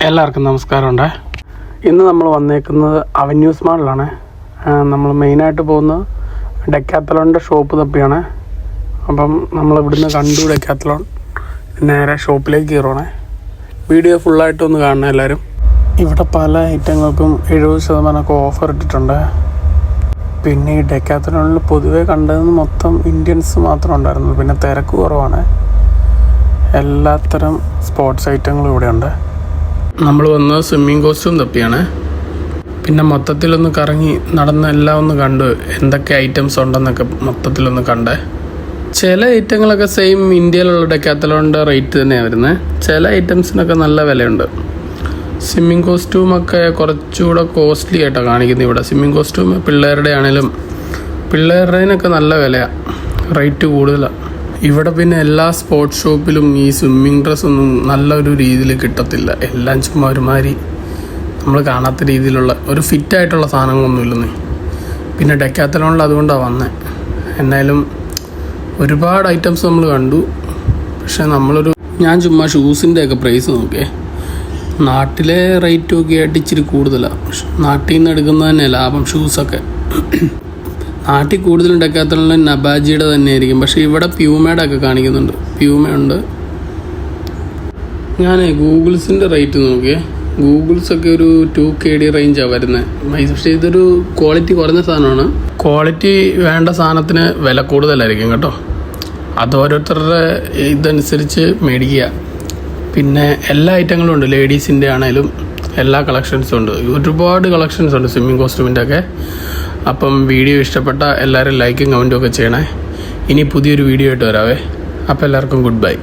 എല്ലാവർക്കും നമസ്കാരമുണ്ട്. ഇന്ന് നമ്മൾ വന്നേക്കുന്നത് അവന്യൂസ് മാളിലാണ്. നമ്മൾ മെയിനായിട്ട് പോകുന്നത് ഡെക്കാത്തലോണിൻ്റെ ഷോപ്പ് തപ്പിയാണ്. അപ്പം നമ്മൾ ഇവിടുന്ന് കണ്ടു ഡെക്കാത്തലോൺ, നേരെ ഷോപ്പിലേക്ക് കയറുവാണേ. വീഡിയോ ഫുള്ളായിട്ടൊന്ന് കാണണം എല്ലാവരും. ഇവിടെ പല ഐറ്റങ്ങൾക്കും 70% ഓഫർ ഇട്ടിട്ടുണ്ട്. പിന്നെ ഈ ഡെക്കാത്തലോണിൽ പൊതുവേ കണ്ടതെന്ന് മൊത്തം ഇന്ത്യൻസ് മാത്രം ഉണ്ടായിരുന്നു. പിന്നെ തിരക്ക് കുറവാണ്. എല്ലാത്തരം സ്പോർട്സ് ഐറ്റങ്ങളും ഇവിടെയുണ്ട്. നമ്മൾ വന്ന് സ്വിമ്മിങ് കോസ്റ്റ്യൂം തപ്പിയാണ്. പിന്നെ മൊത്തത്തിലൊന്ന് കറങ്ങി നടന്ന് എല്ലാം ഒന്ന് കണ്ടു, എന്തൊക്കെ ഐറ്റംസ് ഉണ്ടെന്നൊക്കെ മൊത്തത്തിലൊന്ന് കണ്ടേ. ചില ഐറ്റങ്ങളൊക്കെ സെയിം ഇന്ത്യയിലുള്ള ഡെക്കാത്തലോണിൻ്റെ റേറ്റ് തന്നെയാണ് വരുന്നത്. ചില ഐറ്റംസിനൊക്കെ നല്ല വിലയുണ്ട്. സ്വിമ്മിങ് കോസ്റ്റ്യൂമൊക്കെ കുറച്ചുകൂടെ കോസ്റ്റ്ലി ആയിട്ടാണ് കാണിക്കുന്നത് ഇവിടെ. സ്വിമ്മിങ് കോസ്റ്റ്യൂം പിള്ളേരുടെ ആണെങ്കിലും പിള്ളേരുടേതിനൊക്കെ നല്ല വിലയാണ്, റേറ്റ് കൂടുതലാണ് ഇവിടെ. പിന്നെ എല്ലാ സ്പോർട്സ് ഷോപ്പിലും ഈ സ്വിമ്മിങ് ഡ്രസ്സൊന്നും നല്ലൊരു രീതിയിൽ കിട്ടത്തില്ല. എല്ലാം ചുമ്മാ ഒരുമാതിരി നമ്മൾ കാണാത്ത രീതിയിലുള്ള ഒരു ഫിറ്റായിട്ടുള്ള സാധനങ്ങളൊന്നും ഇല്ലെന്നേ. പിന്നെ ഡെക്കാത്തലോണിൽ അതുകൊണ്ടാണ് വന്നത്. എന്നാലും ഒരുപാട് ഐറ്റംസ് നമ്മൾ കണ്ടു. പക്ഷേ ഞാൻ ചുമ്മാ ഷൂസിൻ്റെയൊക്കെ പ്രൈസ് നോക്കിയേ. നാട്ടിലെ റേറ്റ് ഒക്കെ ആയിട്ട് ഇച്ചിരി കൂടുതലാണ്. പക്ഷെ നാട്ടിൽ നിന്ന് എടുക്കുന്നത് തന്നെ ലാഭം ഷൂസൊക്കെ. നാട്ടിൽ കൂടുതലും ഡെക്കാത്തലോണിൽ നബാജിയുടെ തന്നെ ആയിരിക്കും. പക്ഷേ ഇവിടെ പ്യൂമയുടെ ഒക്കെ കാണിക്കുന്നുണ്ട്. പ്യൂമയുണ്ട്. ഞാൻ ഗൂഗിൾസിൻ്റെ റേറ്റ് നോക്കിയേ. ഗൂഗിൾസൊക്കെ ഒരു 2KD റേഞ്ചാണ് വരുന്നത്. പക്ഷേ ഇതൊരു ക്വാളിറ്റി കുറഞ്ഞ സാധനമാണ്. ക്വാളിറ്റി വേണ്ട സാധനത്തിന് വില കൂടുതലായിരിക്കും കേട്ടോ. അത് ഓരോരുത്തരുടെ ഇതനുസരിച്ച് മേടിക്കുക. പിന്നെ എല്ലാ ഐറ്റങ്ങളും ഉണ്ട്. ലേഡീസിൻ്റെ ആണെങ്കിലും എല്ലാ കളക്ഷൻസും ഉണ്ട്. ഒരുപാട് കളക്ഷൻസ് ഉണ്ട് സ്വിമ്മിങ് കോസ്റ്റ്യൂമിൻ്റെ ഒക്കെ. അപ്പം വീഡിയോ ഇഷ്ടപ്പെട്ട എല്ലാവരും ലൈക്കും കമൻറ്റും ഒക്കെ ചെയ്യണേ. ഇനി പുതിയൊരു വീഡിയോ ആയിട്ട് വരാവേ. അപ്പോൾ എല്ലാവർക്കും ഗുഡ് ബൈ.